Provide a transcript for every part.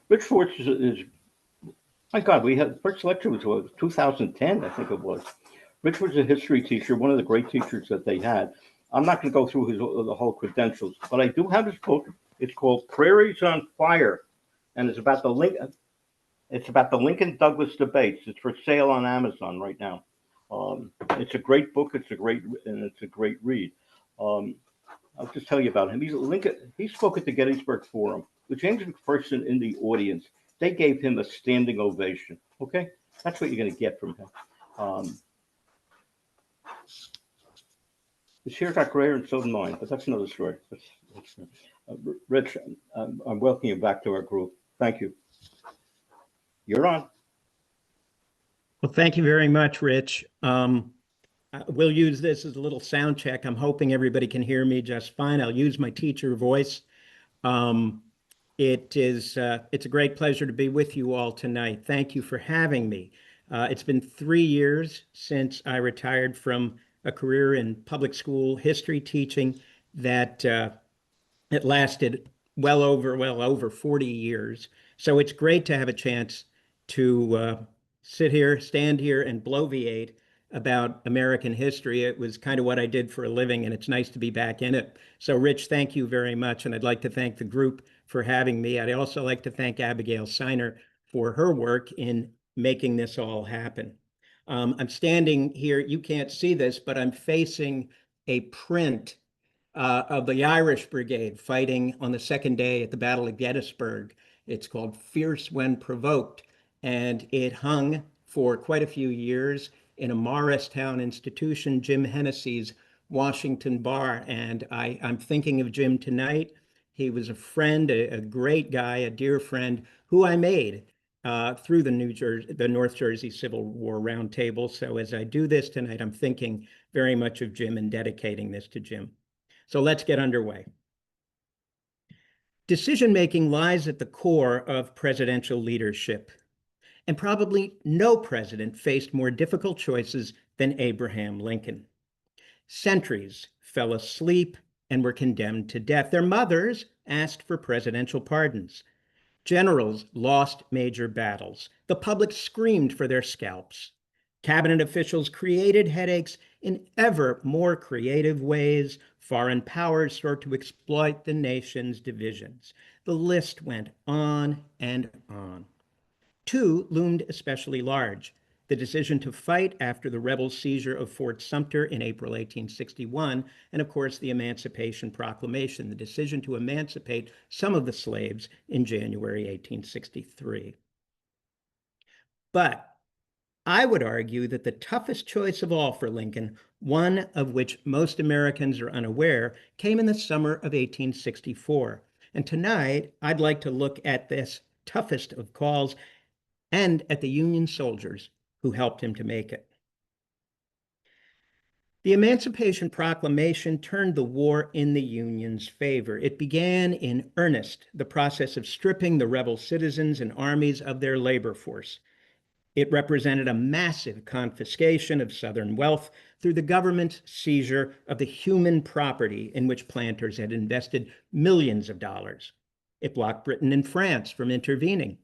Rich Schwartz is my God. We had first lecture was what, 2010, I think it was. Rich was a history teacher, one of the great teachers that they had. I'm not going to go through his the whole credentials, but I do have his book. It's called Prairies on Fire, and it's about the Lincoln Douglas debates. It's for sale on Amazon right now. It's a great book. It's a great read. Um, I'll just tell you about him. He's a Lincoln. He spoke at the Gettysburg Forum with James McPherson in the audience. They gave him a standing ovation. Okay, that's what you're going to get from him. Um, his hair got grayer and so did mine, but that's another story. Rich, I'm welcoming you back to our group. Thank you. You're on. Well, thank you very much, Rich. We'll use this as a little sound check. I'm hoping everybody can hear me just fine. I'll use my teacher voice. It's a great pleasure to be with you all tonight. Thank you for having me. It's been 3 years since I retired from a career in public school history teaching that it lasted well over 40 years. So it's great to have a chance to stand here and bloviate about American history. It was kind of what I did for a living, and it's nice to be back in it. So, Rich, thank you very much, and I'd like to thank the group for having me. I'd also like to thank Abigail Siner for her work in making this all happen. I'm standing here, you can't see this, but I'm facing a print of the Irish Brigade fighting on the second day at the Battle of Gettysburg. It's called Fierce When Provoked, and it hung for quite a few years in a Morristown institution, Jim Hennessy's Washington Bar. And I'm thinking of Jim tonight. He was a friend, a great guy, a dear friend who I made through the North Jersey Civil War Roundtable. So as I do this tonight, I'm thinking very much of Jim and dedicating this to Jim. So let's get underway. Decision-making lies at the core of presidential leadership, and probably no president faced more difficult choices than Abraham Lincoln. Sentries fell asleep and were condemned to death. Their mothers asked for presidential pardons. Generals lost major battles. The public screamed for their scalps. Cabinet officials created headaches in ever more creative ways. Foreign powers sought to exploit the nation's divisions. The list went on and on. Two loomed especially large: the decision to fight after the rebel seizure of Fort Sumter in April 1861, and of course the Emancipation Proclamation, the decision to emancipate some of the slaves in January 1863. But I would argue that the toughest choice of all for Lincoln, one of which most Americans are unaware, came in the summer of 1864. And tonight, I'd like to look at this toughest of calls and at the Union soldiers who helped him to make it. The Emancipation Proclamation turned the war in the Union's favor. It began in earnest the process of stripping the rebel citizens and armies of their labor force. It represented a massive confiscation of Southern wealth through the government's seizure of the human property in which planters had invested millions of dollars. It blocked Britain and France from intervening.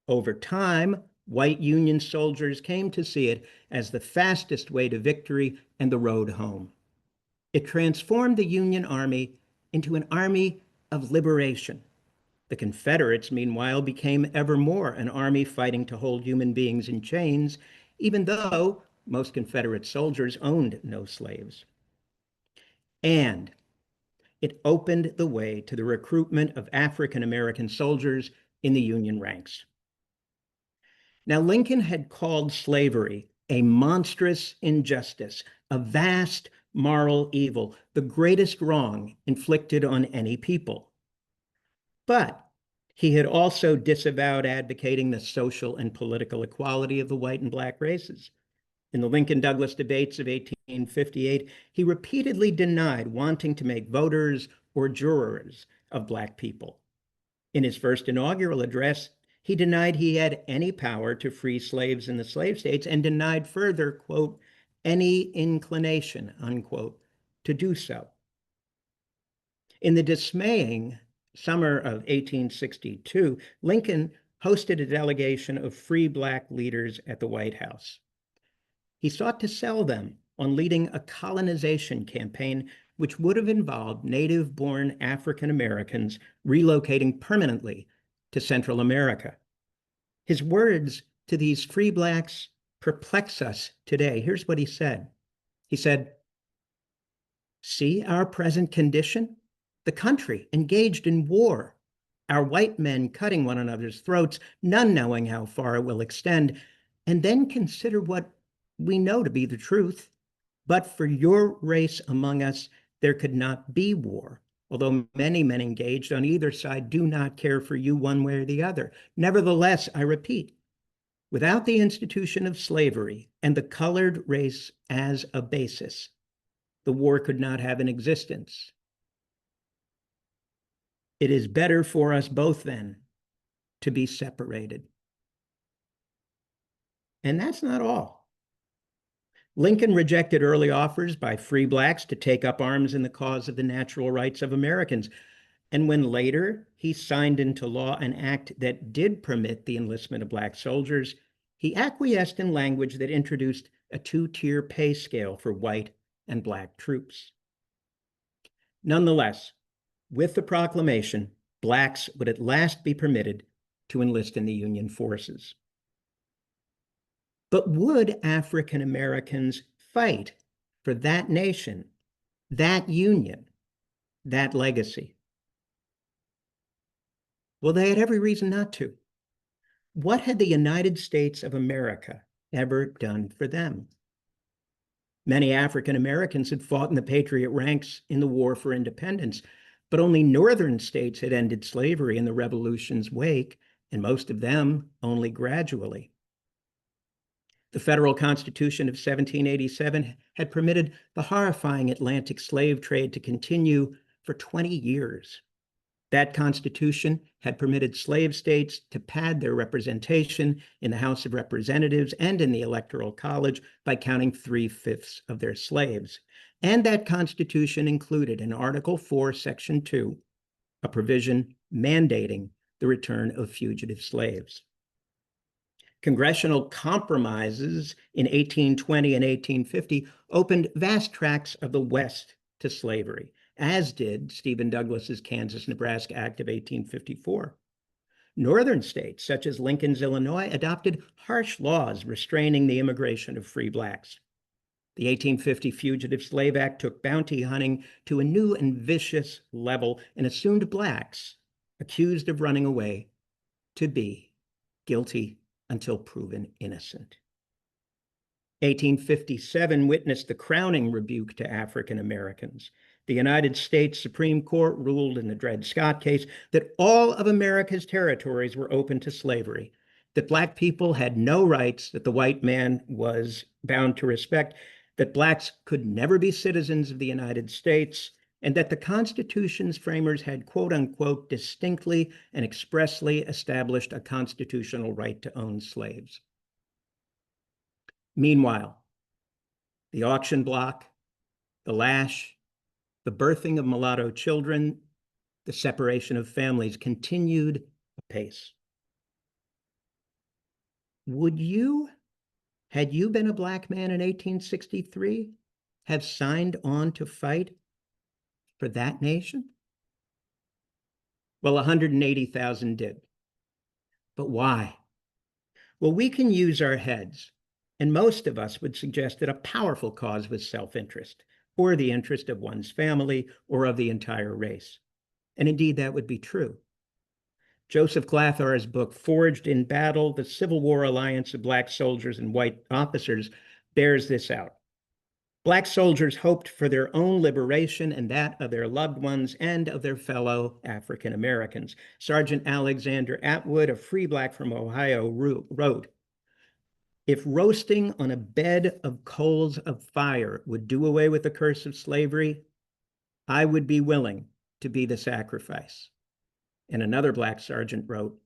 Over time, white Union soldiers came to see it as the fastest way to victory and the road home. It transformed the Union Army into an army of liberation. The Confederates, meanwhile, became ever more an army fighting to hold human beings in chains, even though most Confederate soldiers owned no slaves. And it opened the way to the recruitment of African American soldiers in the Union ranks. Now, Lincoln had called slavery a monstrous injustice, a vast moral evil, the greatest wrong inflicted on any people. But he had also disavowed advocating the social and political equality of the white and black races. In the Lincoln-Douglas debates of 1858, he repeatedly denied wanting to make voters or jurors of black people. In his first inaugural address, he denied he had any power to free slaves in the slave states and denied further, quote, any inclination, unquote, to do so. In the dismaying summer of 1862, Lincoln hosted a delegation of free Black leaders at the White House. He sought to sell them on leading a colonization campaign which would have involved native-born African Americans relocating permanently to Central America. His words to these free Blacks perplex us today. Here's what he said. He said, "See our present condition? The country engaged in war, our white men cutting one another's throats, none knowing how far it will extend, and then consider what we know to be the truth. But for your race among us, there could not be war, although many men engaged on either side do not care for you one way or the other. Nevertheless, I repeat, without the institution of slavery and the colored race as a basis, the war could not have an existence. It is better for us both then to be separated." And that's not all. Lincoln rejected early offers by free Blacks to take up arms in the cause of the natural rights of Americans. And when later he signed into law an act that did permit the enlistment of Black soldiers, he acquiesced in language that introduced a two-tier pay scale for white and Black troops. Nonetheless, with the proclamation, Blacks would at last be permitted to enlist in the Union forces. But would African Americans fight for that nation, that union, that legacy? Well, they had every reason not to. What had the United States of America ever done for them? Many African Americans had fought in the Patriot ranks in the War for Independence, but only northern states had ended slavery in the Revolution's wake, and most of them only gradually. The federal Constitution of 1787 had permitted the horrifying Atlantic slave trade to continue for 20 years. That Constitution had permitted slave states to pad their representation in the House of Representatives and in the Electoral College by counting 3/5 of their slaves. And that Constitution included in Article 4, Section 2, a provision mandating the return of fugitive slaves. Congressional compromises in 1820 and 1850 opened vast tracts of the West to slavery, as did Stephen Douglas's Kansas-Nebraska Act of 1854. Northern states, such as Lincoln's Illinois, adopted harsh laws restraining the immigration of free Blacks. The 1850 Fugitive Slave Act took bounty hunting to a new and vicious level and assumed Blacks accused of running away to be guilty until proven innocent. 1857 witnessed the crowning rebuke to African Americans. The United States Supreme Court ruled in the Dred Scott case that all of America's territories were open to slavery, that Black people had no rights that the white man was bound to respect, that Blacks could never be citizens of the United States, and that the Constitution's framers had, quote unquote, distinctly and expressly established a constitutional right to own slaves. Meanwhile, the auction block, the lash, the birthing of mulatto children, the separation of families continued apace. Would you, had you been a Black man in 1863, have signed on to fight for that nation? Well, 180,000 did. But why? Well, we can use our heads, and most of us would suggest that a powerful cause was self-interest, or the interest of one's family, or of the entire race. And indeed, that would be true. Joseph Glathar's book, Forged in Battle, The Civil War Alliance of Black Soldiers and White Officers, bears this out. Black soldiers hoped for their own liberation and that of their loved ones and of their fellow African Americans. Sergeant Alexander Atwood, a free Black from Ohio, wrote, "If roasting on a bed of coals of fire would do away with the curse of slavery, I would be willing to be the sacrifice." And another Black sergeant wrote,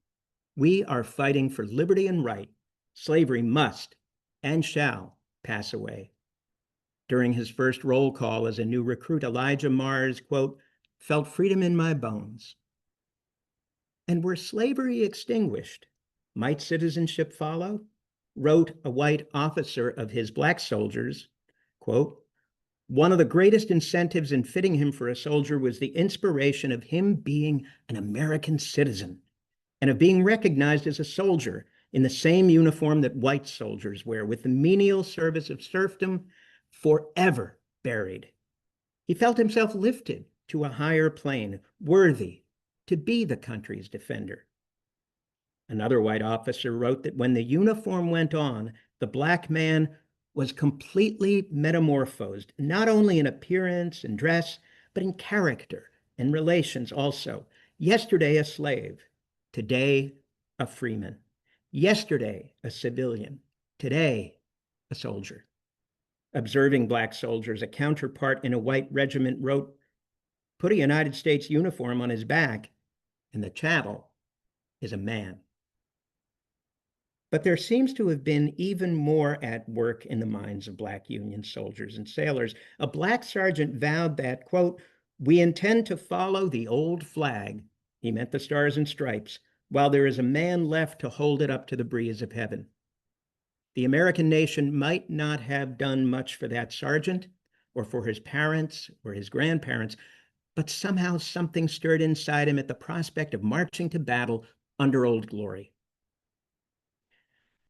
"We are fighting for liberty and right. Slavery must and shall pass away." During his first roll call as a new recruit, Elijah Mars, quote, "felt freedom in my bones. And were slavery extinguished, might citizenship follow? Wrote a white officer of his black soldiers, quote, one of the greatest incentives in fitting him for a soldier was the inspiration of him being an American citizen and of being recognized as a soldier in the same uniform that white soldiers wear, with the menial service of serfdom forever buried. He felt himself lifted to a higher plane, worthy to be the country's defender. Another white officer wrote that when the uniform went on, the black man was completely metamorphosed, not only in appearance and dress, but in character and relations also. Yesterday a slave, today a freeman. Yesterday a civilian, today a soldier. Observing black soldiers, a counterpart in a white regiment wrote, put a United States uniform on his back, and the chattel is a man. But there seems to have been even more at work in the minds of black Union soldiers and sailors. A black sergeant vowed that, quote, we intend to follow the old flag, he meant the stars and stripes, while there is a man left to hold it up to the breeze of heaven. The American nation might not have done much for that sergeant or for his parents or his grandparents, but somehow something stirred inside him at the prospect of marching to battle under Old Glory.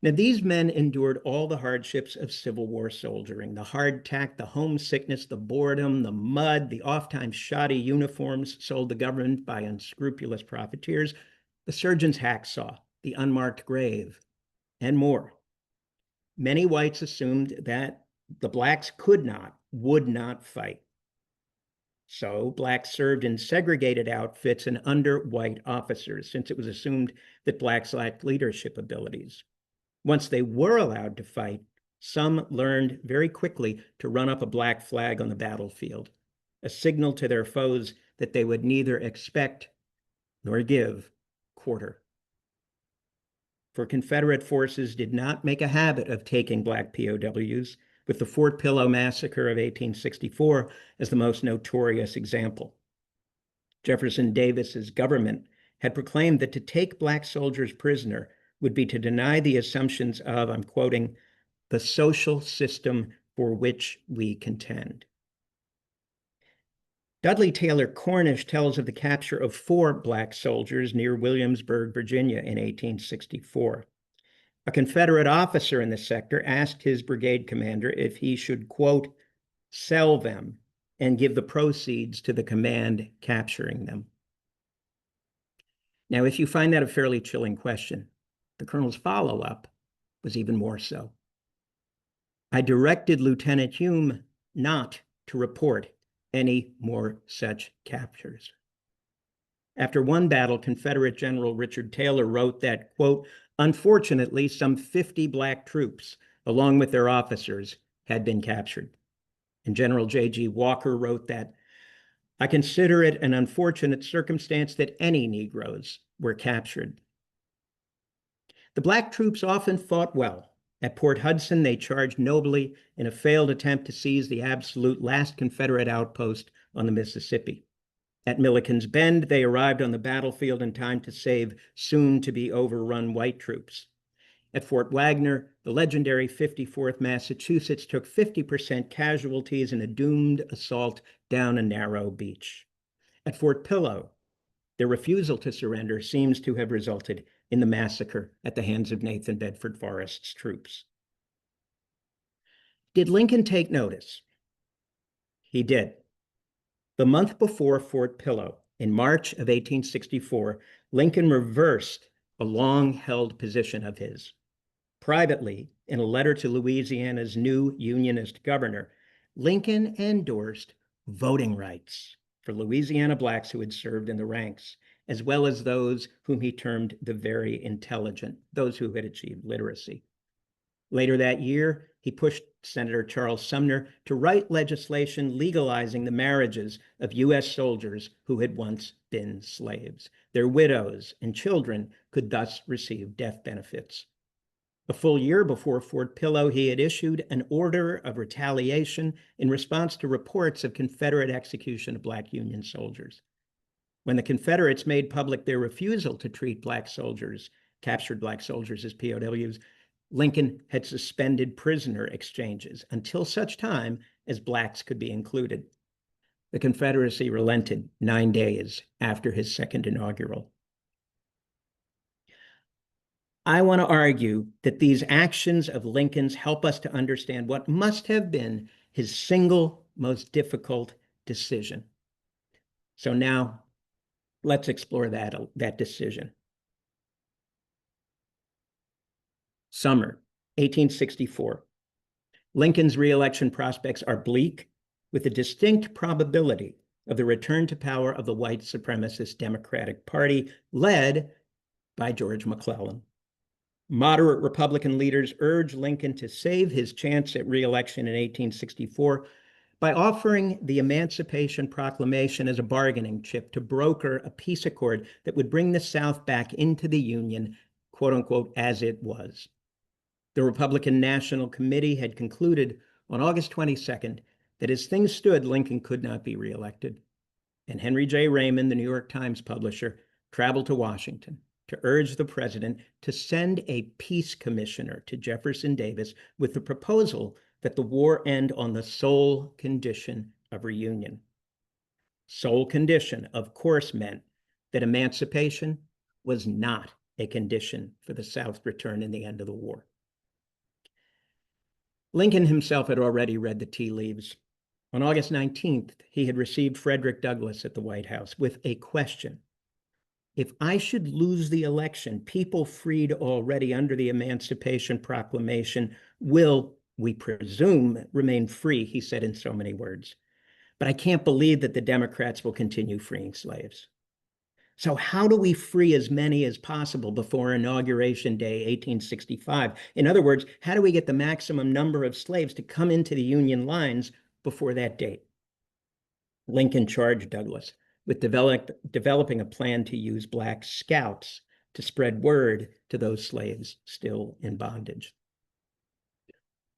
Now, these men endured all the hardships of Civil War soldiering, the hardtack, the homesickness, the boredom, the mud, the oft-times shoddy uniforms sold the government by unscrupulous profiteers, the surgeon's hacksaw, the unmarked grave, and more. Many whites assumed that the blacks could not, would not fight. So blacks served in segregated outfits and under white officers, since it was assumed that blacks lacked leadership abilities. Once they were allowed to fight, some learned very quickly to run up a black flag on the battlefield, a signal to their foes that they would neither expect nor give quarter. For Confederate forces did not make a habit of taking black POWs, with the Fort Pillow massacre of 1864 as the most notorious example. Jefferson Davis's government had proclaimed that to take black soldiers prisoner would be to deny the assumptions of, I'm quoting, the social system for which we contend. Dudley Taylor Cornish tells of the capture of 4 black soldiers near Williamsburg, Virginia in 1864. A Confederate officer in the sector asked his brigade commander if he should, quote, sell them and give the proceeds to the command capturing them. Now, if you find that a fairly chilling question, the colonel's follow-up was even more so. I directed Lieutenant Hume not to report any more such captures. After one battle, Confederate General Richard Taylor wrote that, quote, unfortunately, some 50 black troops, along with their officers, had been captured. And General J.G. Walker wrote that, I consider it an unfortunate circumstance that any Negroes were captured. The black troops often fought well. At Port Hudson, they charged nobly in a failed attempt to seize the absolute last Confederate outpost on the Mississippi. At Milliken's Bend, they arrived on the battlefield in time to save soon-to-be overrun white troops. At Fort Wagner, the legendary 54th Massachusetts took 50% casualties in a doomed assault down a narrow beach. At Fort Pillow, their refusal to surrender seems to have resulted in the massacre at the hands of Nathan Bedford Forrest's troops. Did Lincoln take notice? He did. The month before Fort Pillow, in March of 1864, Lincoln reversed a long-held position of his. Privately, in a letter to Louisiana's new Unionist governor, Lincoln endorsed voting rights for Louisiana blacks who had served in the ranks, as well as those whom he termed the very intelligent, those who had achieved literacy. Later that year, he pushed Senator Charles Sumner to write legislation legalizing the marriages of U.S. soldiers who had once been slaves. Their widows and children could thus receive death benefits. A full year before Fort Pillow, he had issued an order of retaliation in response to reports of Confederate execution of black Union soldiers. When the Confederates made public their refusal to treat black soldiers, captured black soldiers, as POWs, Lincoln had suspended prisoner exchanges until such time as blacks could be included. The Confederacy relented 9 days after his second inaugural. I want to argue that these actions of Lincoln's help us to understand what must have been his single most difficult decision. So now let's explore that decision. Summer 1864. Lincoln's re-election prospects are bleak, with a distinct probability of the return to power of the white supremacist Democratic Party, led by George McClellan. Moderate Republican leaders urged Lincoln to save his chance at re-election in 1864 by offering the Emancipation Proclamation as a bargaining chip to broker a peace accord that would bring the South back into the Union, quote unquote, as it was. The Republican National Committee had concluded on August 22nd that as things stood, Lincoln could not be reelected. And Henry J. Raymond, the New York Times publisher, traveled to Washington to urge the president to send a peace commissioner to Jefferson Davis with the proposal that the war end on the sole condition of reunion. Sole condition, of course, meant that emancipation was not a condition for the South's return in the end of the war. Lincoln himself had already read the tea leaves. On August 19th, he had received Frederick Douglass at the White House with a question. If I should lose the election, people freed already under the Emancipation Proclamation will, we presume, remain free, he said in so many words. But I can't believe that the Democrats will continue freeing slaves. So how do we free as many as possible before Inauguration Day, 1865? In other words, how do we get the maximum number of slaves to come into the Union lines before that date? Lincoln charged Douglass with developing a plan to use black scalps to spread word to those slaves still in bondage.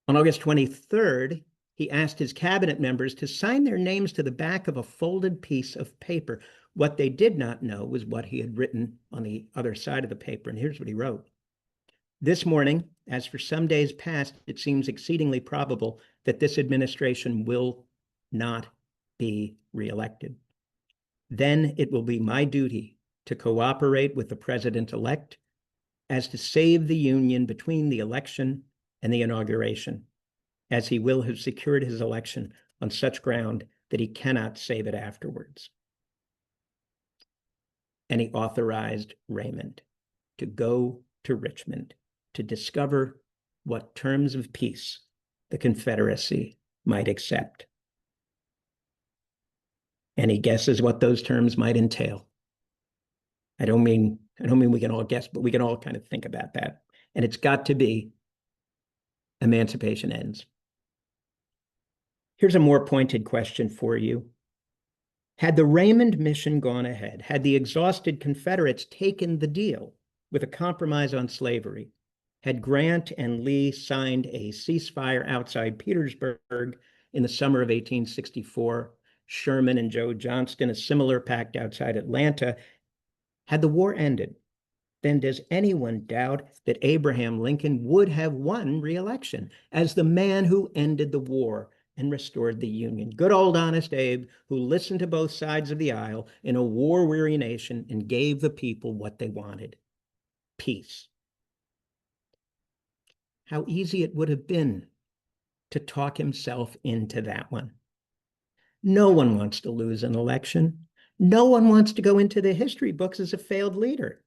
On August 23rd, he asked his cabinet members to sign their names to the back of a folded piece of paper. What they did not know was what he had written on the other side of the paper, and here's what he wrote. This morning, as for some days past, it seems exceedingly probable that this administration will not be reelected. Then it will be my duty to cooperate with the president-elect as to save the Union between the election and the inauguration, as he will have secured his election on such ground that he cannot save it afterwards. And he authorized Raymond to go to Richmond to discover what terms of peace the Confederacy might accept. Any guesses what those terms might entail? I don't mean we can all guess, but we can all kind of think about that. And it's got to be emancipation ends. Here's a more pointed question for you. Had the Raymond mission gone ahead, had the exhausted Confederates taken the deal with a compromise on slavery, had Grant and Lee signed a ceasefire outside Petersburg in the summer of 1864, Sherman and Joe Johnston a similar pact outside Atlanta, had the war ended, then does anyone doubt that Abraham Lincoln would have won re-election as the man who ended the war and restored the Union? Good old honest Abe, who listened to both sides of the aisle in a war-weary nation and gave the people what they wanted: peace. How easy it would have been to talk himself into that one. No one wants to lose an election. No one wants to go into the history books as a failed leader.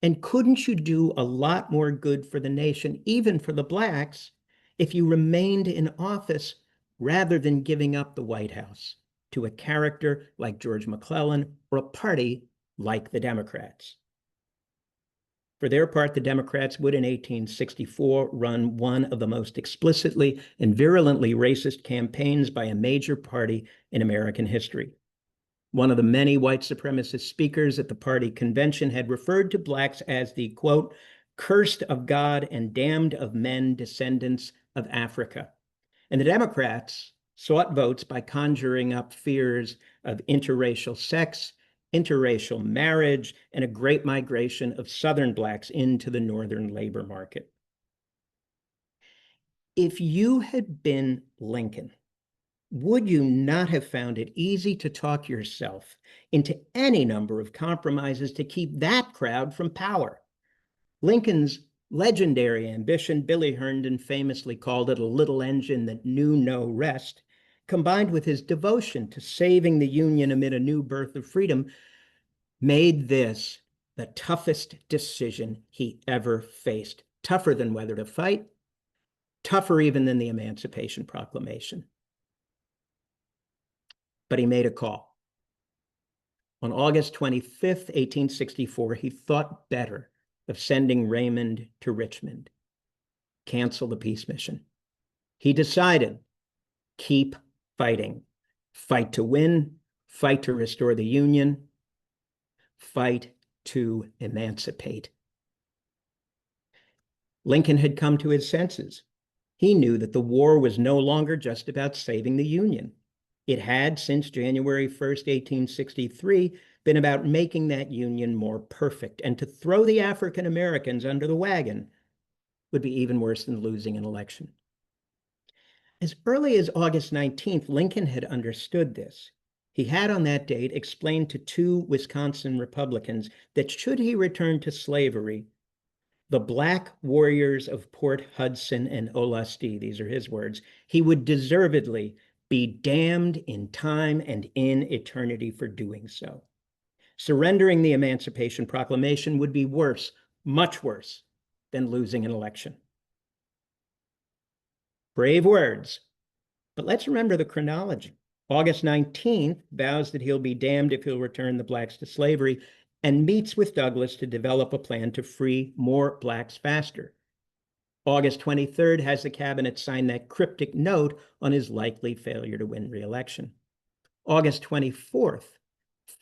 And couldn't you do a lot more good for the nation, even for the blacks, if you remained in office rather than giving up the White House to a character like George McClellan or a party like the Democrats? For their part, the Democrats would in 1864 run one of the most explicitly and virulently racist campaigns by a major party in American history. One of the many white supremacist speakers at the party convention had referred to blacks as the, quote, cursed of God and damned of men, descendants of Africa. And the Democrats sought votes by conjuring up fears of interracial sex interracial marriage, and a great migration of Southern blacks into the Northern labor market. If you had been Lincoln, would you not have found it easy to talk yourself into any number of compromises to keep that crowd from power? Lincoln's legendary ambition, Billy Herndon famously called it a little engine that knew no rest, combined with his devotion to saving the Union amid a new birth of freedom, made this the toughest decision he ever faced. Tougher than whether to fight, tougher even than the Emancipation Proclamation. But he made a call. On August 25th, 1864, he thought better of sending Raymond to Richmond, cancel the peace mission. He decided, keep fighting. Fight to win, fight to restore the Union, fight to emancipate. Lincoln had come to his senses. He knew that the war was no longer just about saving the Union. It had, since January 1st, 1863, been about making that Union more perfect, and to throw the African Americans under the wagon would be even worse than losing an election. As early as August 19th, Lincoln had understood this. He had on that date explained to two Wisconsin Republicans that should he return to slavery, the black warriors of Port Hudson and Olustee, these are his words, he would deservedly be damned in time and in eternity for doing so. Surrendering the Emancipation Proclamation would be worse, much worse, than losing an election. Brave words, but let's remember the chronology. August 19th vows that he'll be damned if he'll return the blacks to slavery, and meets with Douglas to develop a plan to free more blacks faster. August 23rd has the cabinet sign that cryptic note on his likely failure to win re-election. August 24th,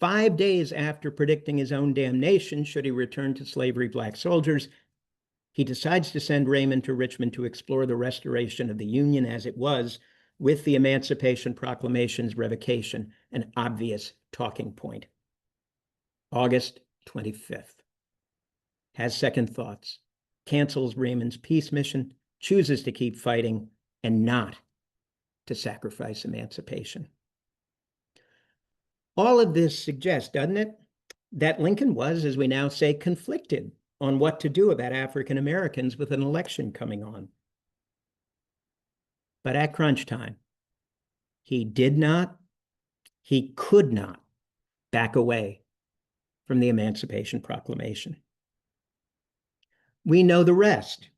5 days after predicting his own damnation should he return to slavery black soldiers, he decides to send Raymond to Richmond to explore the restoration of the Union as it was, with the Emancipation Proclamation's revocation an obvious talking point. August 25th. Has second thoughts, cancels Raymond's peace mission, chooses to keep fighting, and not to sacrifice emancipation. All of this suggests, doesn't it, that Lincoln was, as we now say, conflicted on what to do about African Americans with an election coming on. But at crunch time, he did not, he could not back away from the Emancipation Proclamation. We know the rest.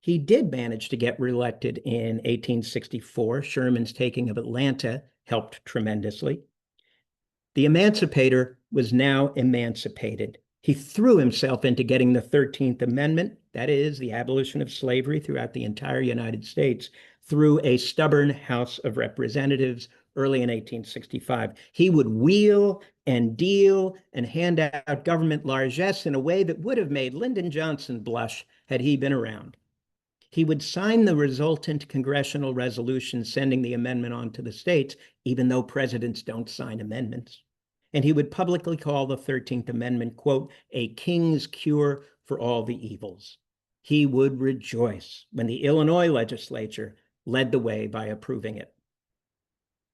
He did manage to get reelected in 1864. Sherman's taking of Atlanta helped tremendously. The emancipator was now emancipated. He threw himself into getting the 13th Amendment, that is, the abolition of slavery throughout the entire United States, through a stubborn House of Representatives early in 1865. He would wheel and deal and hand out government largesse in a way that would have made Lyndon Johnson blush had he been around. He would sign the resultant congressional resolution sending the amendment on to the states, even though presidents don't sign amendments. And he would publicly call the 13th Amendment, quote, a king's cure for all the evils. He would rejoice when the Illinois legislature led the way by approving it.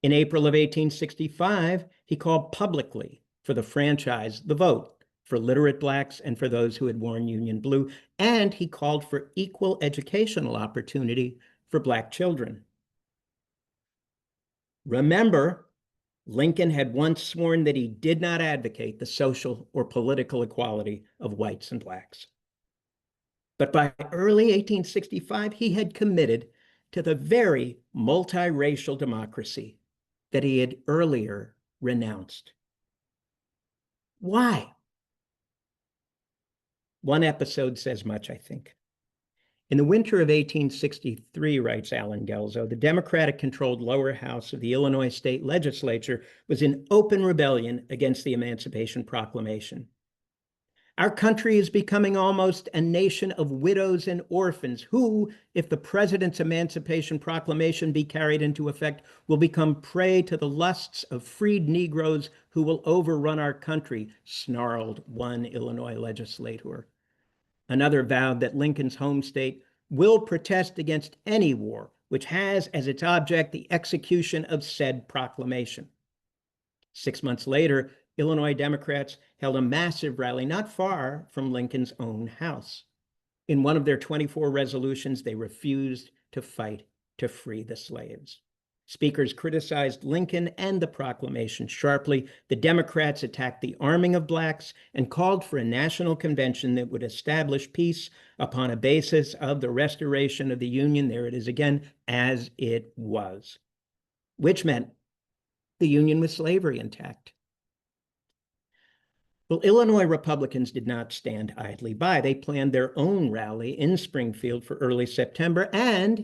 In April of 1865, he called publicly for the franchise, the vote, for literate blacks and for those who had worn Union blue, and he called for equal educational opportunity for black children. Remember, Lincoln had once sworn that he did not advocate the social or political equality of whites and blacks. But by early 1865, he had committed to the very multiracial democracy that he had earlier renounced. Why? One episode says much, I think. In the winter of 1863, writes Allen Gelzo, the Democratic-controlled lower house of the Illinois state legislature was in open rebellion against the Emancipation Proclamation. Our country is becoming almost a nation of widows and orphans who, if the president's Emancipation Proclamation be carried into effect, will become prey to the lusts of freed Negroes who will overrun our country, snarled one Illinois legislator. Another vowed that Lincoln's home state will protest against any war which has as its object the execution of said proclamation. 6 months later, Illinois Democrats held a massive rally not far from Lincoln's own house. In one of their 24 resolutions, they refused to fight to free the slaves. Speakers criticized Lincoln and the proclamation sharply. The Democrats attacked the arming of blacks and called for a national convention that would establish peace upon a basis of the restoration of the Union, there it is again, as it was, which meant the Union with slavery intact. Well, Illinois Republicans did not stand idly by. They planned their own rally in Springfield for early September, and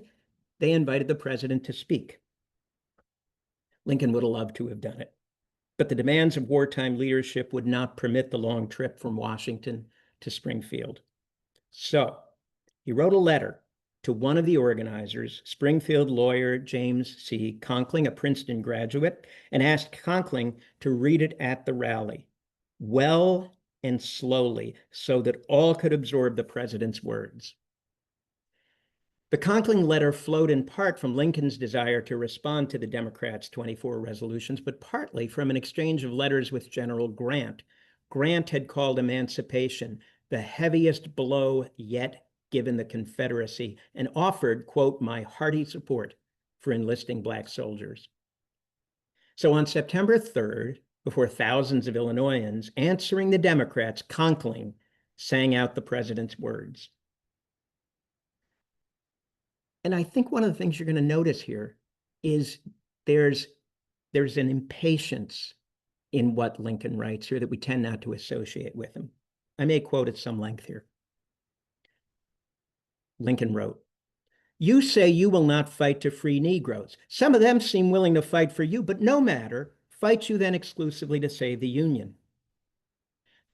they invited the president to speak. Lincoln would have loved to have done it, but the demands of wartime leadership would not permit the long trip from Washington to Springfield. So he wrote a letter to one of the organizers, Springfield lawyer James C. Conkling, a Princeton graduate, and asked Conkling to read it at the rally, well and slowly, so that all could absorb the president's words. The Conkling letter flowed in part from Lincoln's desire to respond to the Democrats' 24 resolutions, but partly from an exchange of letters with General Grant. Grant had called emancipation the heaviest blow yet given the Confederacy and offered, quote, my hearty support for enlisting black soldiers. So on September 3rd, before thousands of Illinoisans answering the Democrats, Conkling sang out the president's words. And I think one of the things you're going to notice here is there's an impatience in what Lincoln writes here that we tend not to associate with him. I may quote at some length here. Lincoln wrote, you say you will not fight to free Negroes. Some of them seem willing to fight for you, but no matter, fight you then exclusively to save the Union.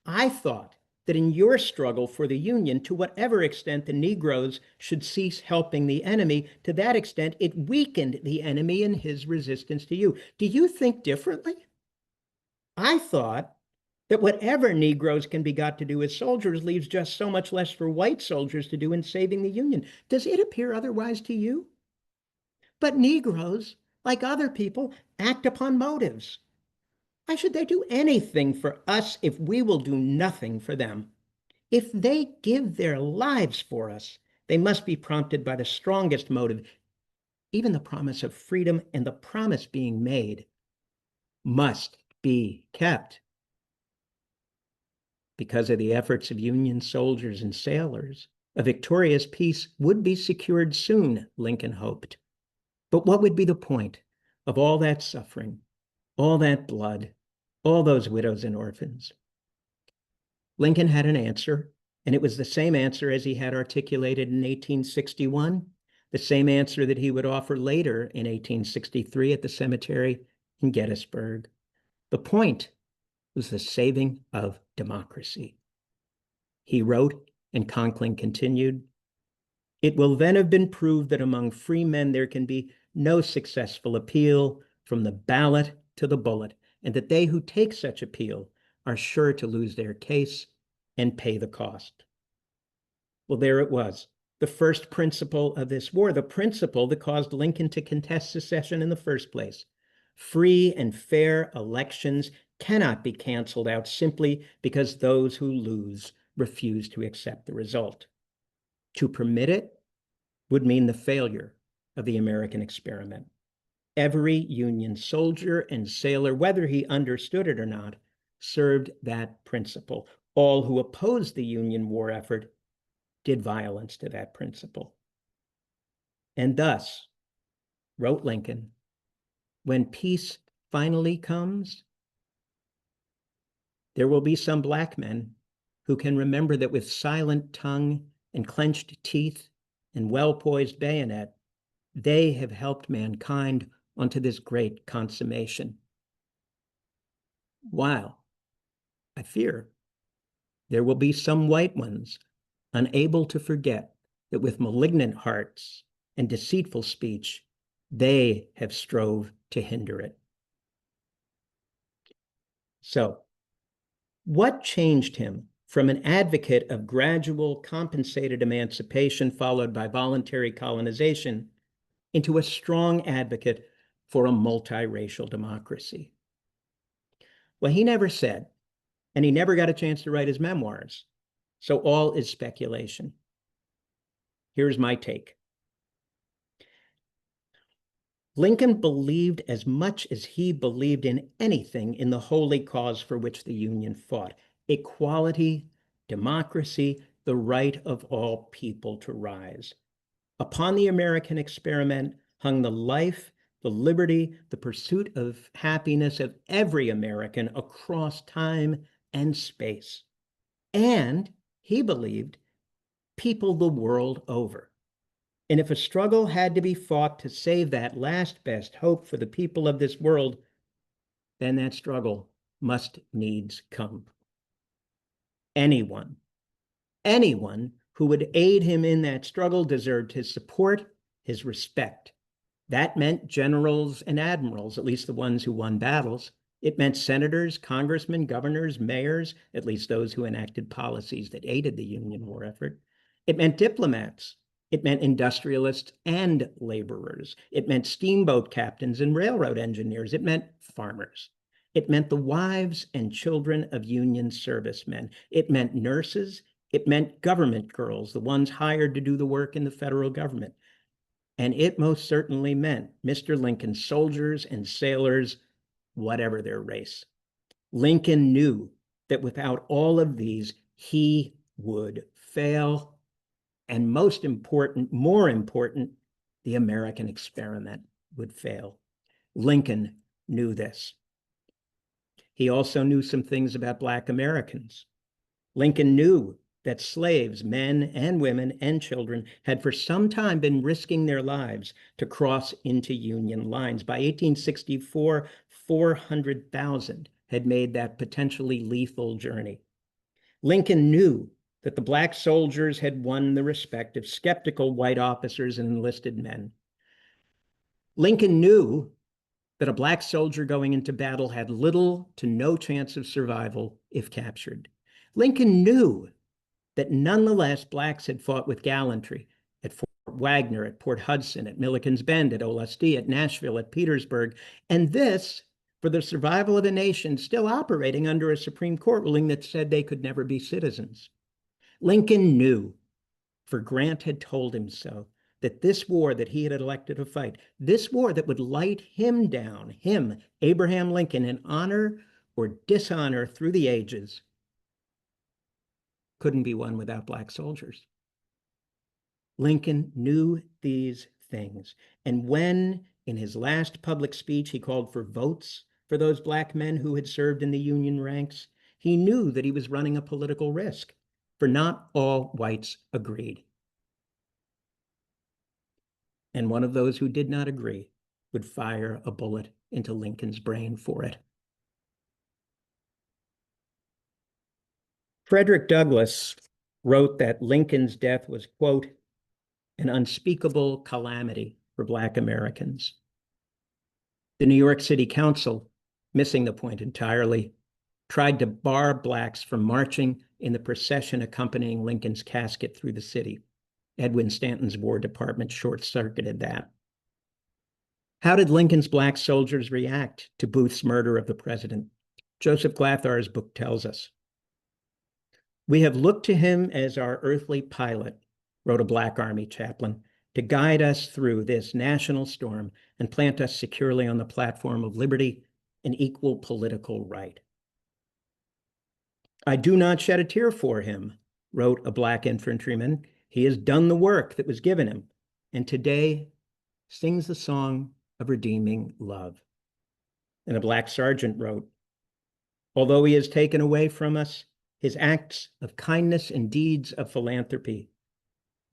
I thought that in your struggle for the Union, to whatever extent the Negroes should cease helping the enemy, to that extent it weakened the enemy in his resistance to you. Do you think differently? I thought that whatever Negroes can be got to do as soldiers leaves just so much less for white soldiers to do in saving the Union. Does it appear otherwise to you? But Negroes, like other people, act upon motives. Why should they do anything for us if we will do nothing for them? If they give their lives for us, they must be prompted by the strongest motive. Even the promise of freedom and the promise being made must be kept. Because of the efforts of Union soldiers and sailors, a victorious peace would be secured soon, Lincoln hoped. But what would be the point of all that suffering, all that blood, all those widows and orphans? Lincoln had an answer, and it was the same answer as he had articulated in 1861, the same answer that he would offer later in 1863 at the cemetery in Gettysburg. The point was the saving of democracy. He wrote, and Conkling continued, it will then have been proved that among free men there can be no successful appeal from the ballot to the bullet, and that they who take such appeal are sure to lose their case and pay the cost. Well, there it was, the first principle of this war, the principle that caused Lincoln to contest secession in the first place. Free and fair elections cannot be canceled out simply because those who lose refuse to accept the result. To permit it would mean the failure of the American experiment. Every Union soldier and sailor, whether he understood it or not, served that principle. All who opposed the Union war effort did violence to that principle. And thus, wrote Lincoln, when peace finally comes, there will be some black men who can remember that with silent tongue and clenched teeth and well-poised bayonet, they have helped mankind onto this great consummation. While, I fear, There will be some white ones unable to forget that with malignant hearts and deceitful speech, they have strove to hinder it. So, what changed him from an advocate of gradual compensated emancipation followed by voluntary colonization into a strong advocate for a multiracial democracy? Well, he never said, and he never got a chance to write his memoirs. So all is speculation. Here's my take. Lincoln believed as much as he believed in anything in the holy cause for which the Union fought: equality, democracy, the right of all people to rise. Upon the American experiment hung the life, the liberty, the pursuit of happiness of every American across time and space. And he believed people the world over. And if a struggle had to be fought to save that last best hope for the people of this world, then that struggle must needs come. Anyone who would aid him in that struggle deserved his support, his respect. That meant generals and admirals, at least the ones who won battles. It meant senators, congressmen, governors, mayors, at least those who enacted policies that aided the Union war effort. It meant diplomats. It meant industrialists and laborers. It meant steamboat captains and railroad engineers. It meant farmers. It meant the wives and children of Union servicemen. It meant nurses. It meant government girls, the ones hired to do the work in the federal government. And it most certainly meant Mr. Lincoln's soldiers and sailors, whatever their race. Lincoln knew that without all of these, he would fail. And more important, the American experiment would fail. Lincoln knew this. He also knew some things about Black Americans. Lincoln knew that slaves, men and women and children, had for some time been risking their lives to cross into Union lines. By 1864, 400,000 had made that potentially lethal journey. Lincoln knew that the Black soldiers had won the respect of skeptical white officers and enlisted men. Lincoln knew that a Black soldier going into battle had little to no chance of survival if captured. Lincoln knew that nonetheless Blacks had fought with gallantry at Fort Wagner, at Port Hudson, at Milliken's Bend, at Olustee, at Nashville, at Petersburg, and this for the survival of a nation still operating under a Supreme Court ruling that said they could never be citizens. Lincoln knew, for Grant had told him so, that this war that he had elected to fight, this war that would light him down, him, Abraham Lincoln, in honor or dishonor through the ages, couldn't be won without Black soldiers. Lincoln knew these things. And when, in his last public speech, he called for votes for those Black men who had served in the Union ranks, he knew that he was running a political risk, for not all whites agreed. And one of those who did not agree would fire a bullet into Lincoln's brain for it. Frederick Douglass wrote that Lincoln's death was, quote, an unspeakable calamity for Black Americans. The New York City Council, missing the point entirely, tried to bar Blacks from marching in the procession accompanying Lincoln's casket through the city. Edwin Stanton's War Department short-circuited that. How did Lincoln's Black soldiers react to Booth's murder of the president? Joseph Glathar's book tells us. We have looked to him as our earthly pilot, wrote a Black Army chaplain, to guide us through this national storm and plant us securely on the platform of liberty and equal political right. I do not shed a tear for him, wrote a Black infantryman. He has done the work that was given him, and today sings the song of redeeming love. And a Black sergeant wrote, although he has taken away from us, his acts of kindness and deeds of philanthropy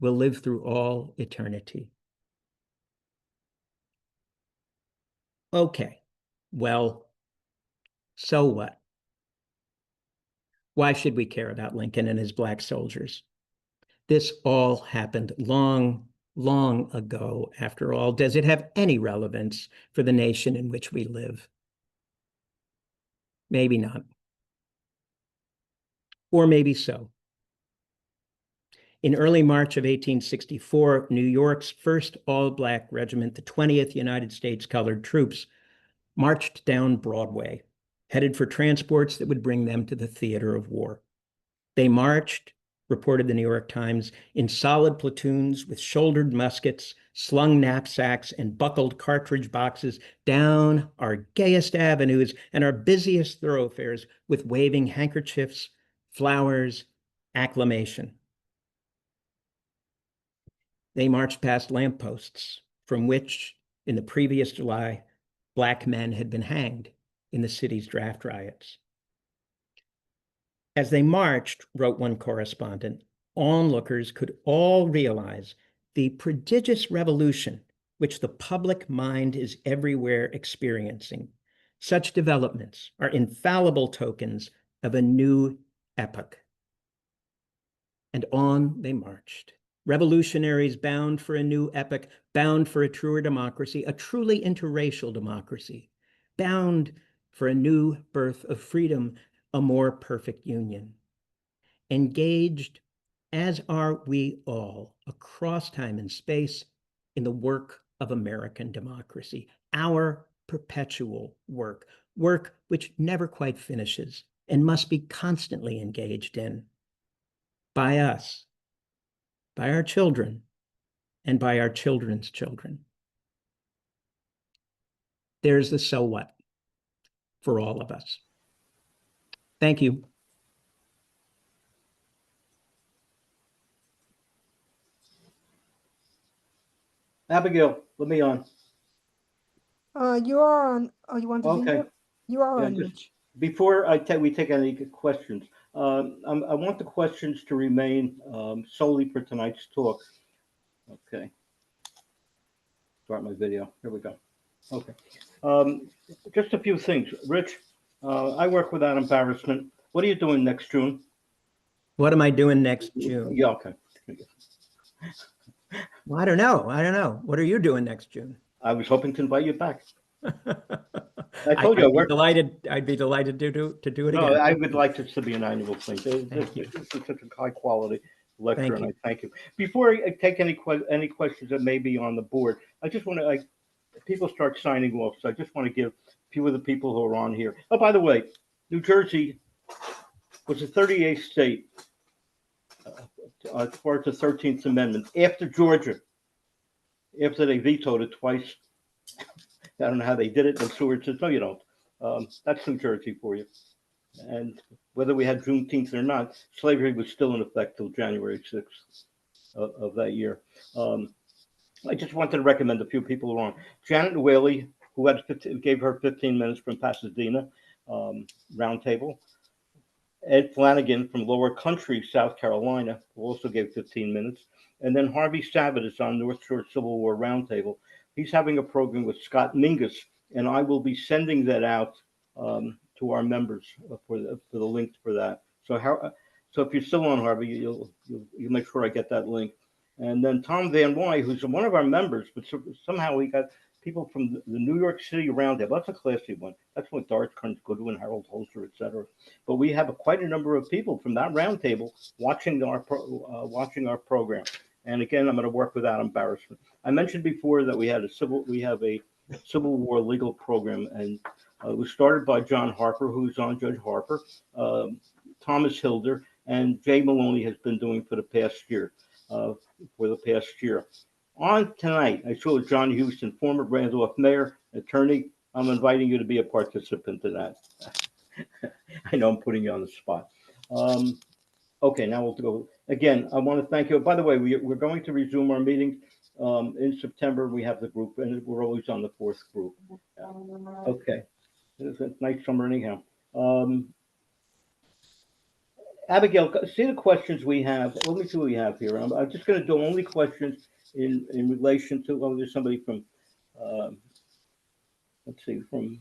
will live through all eternity. Okay, well, so what? Why should we care about Lincoln and his black soldiers? This all happened long, long ago, after all. Does it have any relevance for the nation in which we live? Maybe not. Or maybe so. In early March of 1864, New York's first all-black regiment, the 20th United States Colored Troops, marched down Broadway, headed for transports that would bring them to the theater of war. They marched, reported the New York Times, in solid platoons with shouldered muskets, slung knapsacks, and buckled cartridge boxes down our gayest avenues and our busiest thoroughfares with waving handkerchiefs, flowers, acclamation. They marched past lampposts from which, in the previous July, black men had been hanged in the city's draft riots. As they marched, wrote one correspondent, onlookers could all realize the prodigious revolution which the public mind is everywhere experiencing. Such developments are infallible tokens of a new epoch. And on they marched. Revolutionaries bound for a new epoch, bound for a truer democracy, a truly interracial democracy, bound for a new birth of freedom, a more perfect union. Engaged, as are we all, across time and space, in the work of American democracy, our perpetual work, work which never quite finishes and must be constantly engaged in by us, by our children, and by our children's children. There's the so what for all of us. Thank you. Abigail, let me on. You are on. Oh, you want to be Okay. here? You are Yeah, on, just Mitch. before we take any questions, I want the questions to remain solely for tonight's talk. Okay. Start my video. Here we go. Okay. Just a few things. Rich, I work without embarrassment. What are you doing next June? What am I doing next June? Yeah, okay. Well, I don't know. What are you doing next June? I was hoping to invite you back. I told you I would be worked. delighted. I'd be delighted to do it No, again. I would like this to be an annual thing. Thank you. This is such a high quality lecture, Thank and you. I thank you. Before I take any questions that may be on the board, I just want to, people start signing off, so I just want to give a few of the people who are on here. Oh, by the way, New Jersey was the 38th state as far as the 13th Amendment after Georgia, after they vetoed it twice. I don't know how they did it. And Seward says, no, you don't. That's New Jersey for you. And whether we had Juneteenth or not, slavery was still in effect till January 6th of that year. I just wanted to recommend a few people who are on. Janet Whaley, who gave her 15 minutes from Pasadena roundtable. Ed Flanagan from Lower Country, South Carolina, who also gave 15 minutes. And then Harvey Sabat is on North Shore Civil War Roundtable. He's having a program with Scott Mingus, and I will be sending that out to our members for the link for that. So if you're still on, Harvey, you'll make sure I get that link. And then Tom Van Wy, who's one of our members, but somehow we got people from the New York City Roundtable. That's a classy one. That's what Doris Kearns Goodwin, Harold Holzer, etc. But we have quite a number of people from that roundtable watching our program. And again, I'm going to work without embarrassment. I mentioned before that we have a Civil War legal program, and it was started by John Harper, who's on Judge Harper, Thomas Hilder, and Jay Maloney has been doing for the past year. On tonight, I saw John Houston, former Randolph mayor, attorney. I'm inviting you to be a participant in that. I know I'm putting you on the spot. Okay, now we'll go. Again, I want to thank you. By the way, we're going to resume our meetings in September. We have the group, and we're always on the fourth group. Okay, it's a nice summer anyhow. Abigail, see the questions we have. Let me see what we have here. I'm just going to do only questions in relation to. Oh, there's somebody from. Let's see, from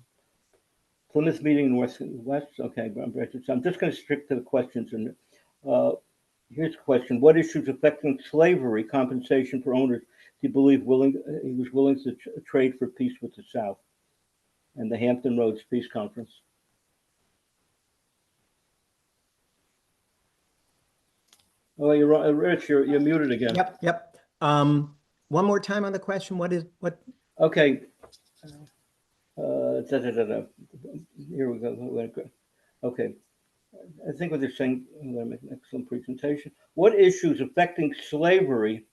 Plymouth meeting Northwest. Okay, so I'm just going to stick to the questions. And here's a question: what issues affecting slavery compensation for owners do you believe he was willing to trade for peace with the South and the Hampton Roads Peace Conference? Oh, you're Rich. You're muted again. Yep. One more time on the question. What? Okay. Here we go. Okay. I think what they're saying, I'm going to make an excellent presentation. What issues affecting slavery,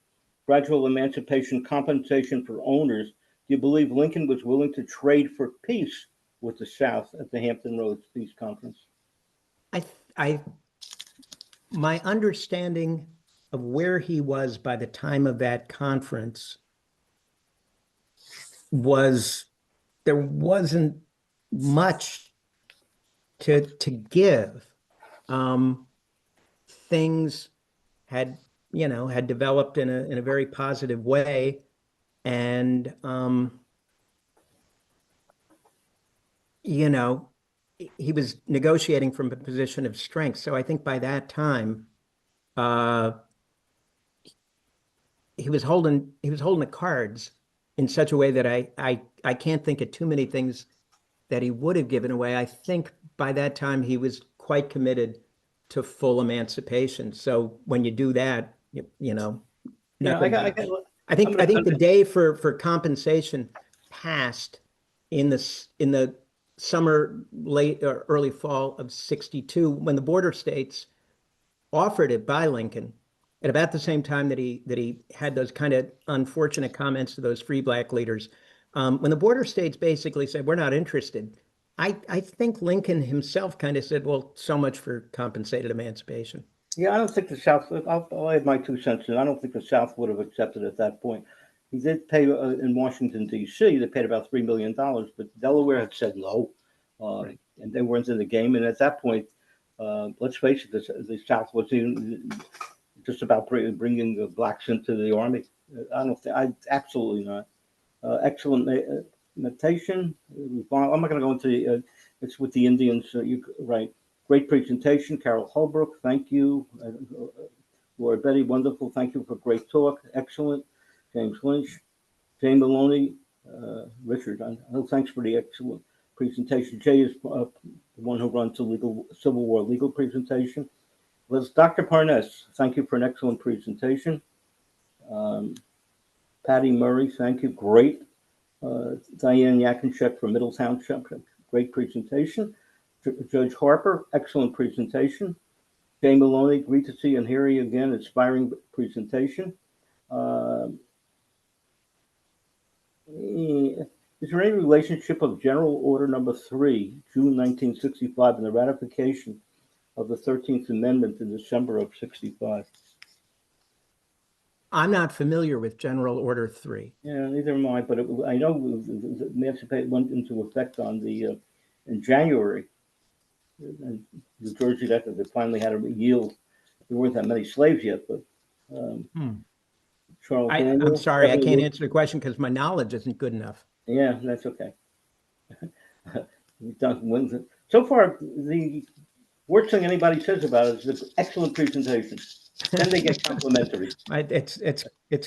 gradual emancipation, compensation for owners, do you believe Lincoln was willing to trade for peace with the South at the Hampton Roads Peace Conference? My understanding of where he was by the time of that conference was there wasn't much to give. Things had developed in a very positive way, and he was negotiating from a position of strength. So I think by that time, he was holding the cards in such a way that I can't think of too many things that he would have given away. I think by that time he was quite committed to full emancipation. So when you do that, nothing. I think the day for compensation passed in the summer, late or early fall of '62, when the border states offered it by Lincoln at about the same time that he had those kind of unfortunate comments to those free black leaders. When the border states basically said, we're not interested, I think Lincoln himself kind of said, well, so much for compensated emancipation. Yeah, I don't think the South, I'll add my 2 cents in. I don't think the South would have accepted at that point. He did pay in Washington, D.C., they paid about $3 million, but Delaware had said no, right. And they weren't in the game. And at that point, let's face it, the South was just about bringing the blacks into the army. Absolutely not. Excellent notation. I'm not going to go into it's with the Indians. Right. Great presentation, Carol Holbrook. Thank you. Laura Betty, wonderful. Thank you for great talk. Excellent. James Lynch, Jay Maloney, Richard. Thanks for the excellent presentation. Jay is the one who runs the Civil War legal presentation. Dr. Parnes, thank you for an excellent presentation. Patty Murray, thank you. Great. Diane Yakinchek from Middletown, great presentation. Judge Harper, excellent presentation. Jay Maloney, great to see and hear you again. Inspiring presentation. Is there any relationship of General Order Number 3, June 1965, and the ratification of the 13th Amendment in December of '65? I'm not familiar with General Order 3. Yeah, neither am I, but I know the emancipate went into effect in January. In New Jersey, that they finally had a yield. There weren't that many slaves yet, but Charles Daniel. I'm sorry, I can't answer the question because my knowledge isn't good enough. Yeah, that's okay. So far, the worst thing anybody says about it is an excellent presentation. Then they get complimentary. It's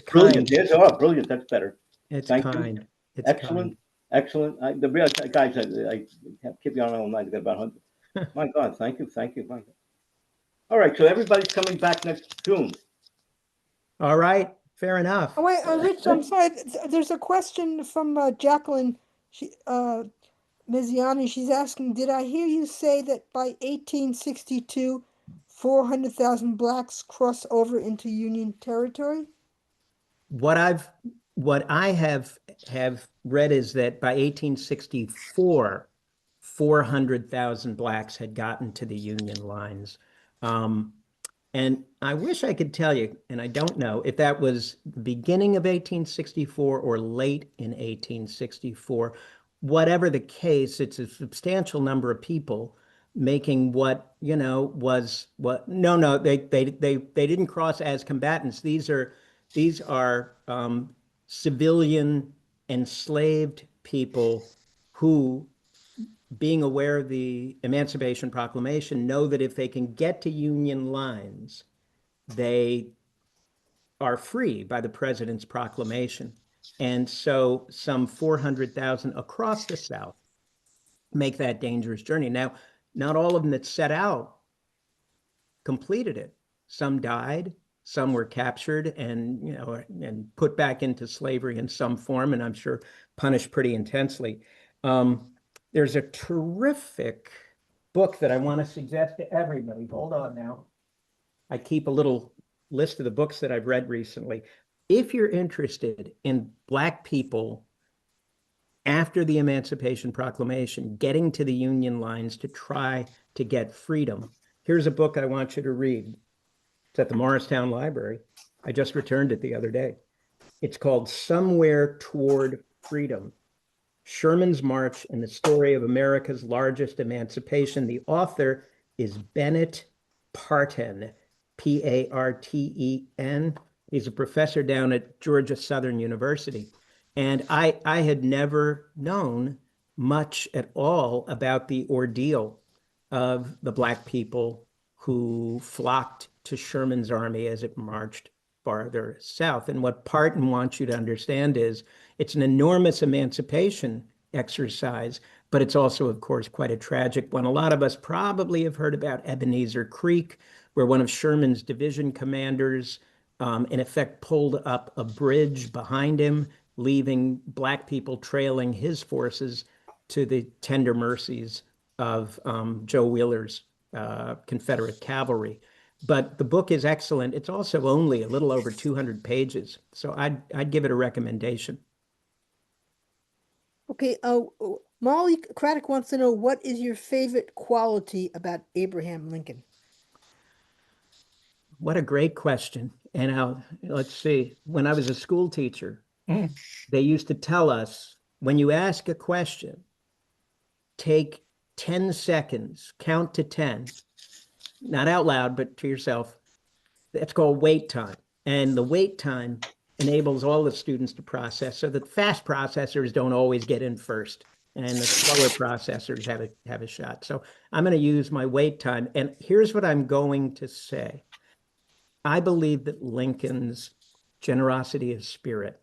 brilliant. kind. Yes, oh, brilliant. That's better. It's Thank kind. You. It's excellent. Kind. Excellent. The real guys, I keep you on all night. I got about 100. My God, thank you. All right, so everybody's coming back next June. All right, fair enough. Oh, wait, Rich, I'm sorry. There's a question from Jacqueline Miziani. She's asking, did I hear you say that by 1862, 400,000 blacks cross over into Union territory? What I have read is that by 1864, 400,000 blacks had gotten to the Union lines. And I wish I could tell you, and I don't know, if that was the beginning of 1864 or late in 1864. Whatever the case, it's a substantial number of people making what was what. No, they didn't cross as combatants. These are civilian enslaved people who being aware of the Emancipation Proclamation, know that if they can get to Union lines, they are free by the president's proclamation. And so some 400,000 across the South make that dangerous journey. Now, not all of them that set out completed it. Some died, some were captured and, and put back into slavery in some form, and I'm sure punished pretty intensely. There's a terrific book that I want to suggest to everybody. Hold on now. I keep a little list of the books that I've read recently. If you're interested in Black people after the Emancipation Proclamation, getting to the Union lines to try to get freedom, here's a book I want you to read. It's at the Morristown Library. I just returned it the other day. It's called Somewhere Toward Freedom: Sherman's March and the Story of America's Largest Emancipation. The author is Bennett Parten, Parten. He's a professor down at Georgia Southern University. And I had never known much at all about the ordeal of the Black people who flocked to Sherman's army as it marched farther south. And what Parton wants you to understand is it's an enormous emancipation exercise, but it's also, of course, quite a tragic one. A lot of us probably have heard about Ebenezer Creek, where one of Sherman's division commanders, in effect, pulled up a bridge behind him, leaving Black people trailing his forces to the tender mercies of Joe Wheeler's Confederate cavalry. But the book is excellent. It's also only a little over 200 pages, so I'd give it a recommendation. Okay, Molly Craddock wants to know, what is your favorite quality about Abraham Lincoln? What a great question. And let's see, when I was a school teacher, they used to tell us, when you ask a question, take 10 seconds, count to 10, not out loud, but to yourself. That's called wait time. And the wait time enables all the students to process, so that fast processors don't always get in first, and the slower processors have a shot. So I'm going to use my wait time. And here's what I'm going to say. I believe that Lincoln's generosity of spirit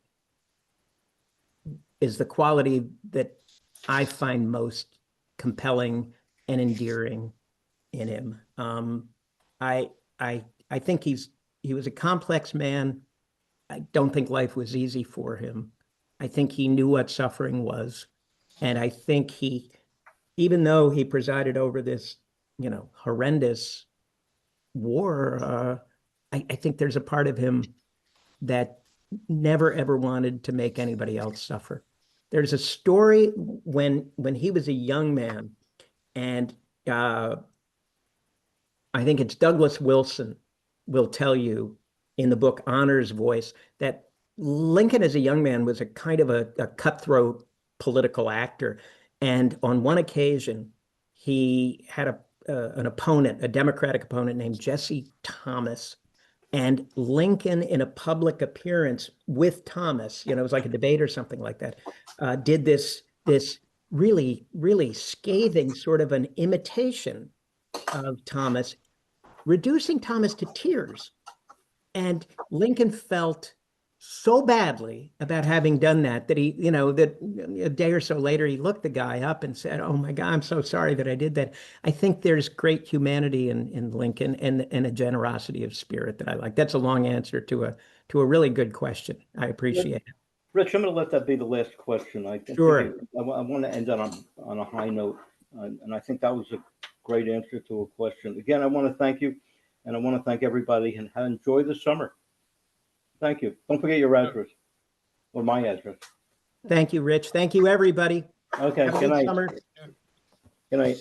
is the quality that I find most compelling and endearing in him. I think he was a complex man. I don't think life was easy for him. I think he knew what suffering was. And I think even though he presided over this, horrendous war, I think there's a part of him that never, ever wanted to make anybody else suffer. There's a story when he was a young man, and I think it's Douglas Wilson will tell you in the book Honor's Voice that Lincoln as a young man was a kind of a cutthroat political actor. And on one occasion, he had an opponent, a Democratic opponent named Jesse Thomas. And Lincoln, in a public appearance with Thomas, it was like a debate or something like that, did this really, really scathing sort of an imitation of Thomas, reducing Thomas to tears. And Lincoln felt so badly about having done that he, that a day or so later, he looked the guy up and said, "Oh my God, I'm so sorry that I did that." I think there's great humanity in Lincoln and a generosity of spirit that I like. That's a long answer to a really good question. I appreciate it. Rich, I'm going to let that be the last question. Sure. I want to end on a high note, and I think that was a great answer to a question. Again, I want to thank you, and I want to thank everybody, and enjoy the summer. Thank you. Don't forget your address, or my address. Thank you, Rich. Thank you, everybody. Okay. Have a Good good night. summer. Good night.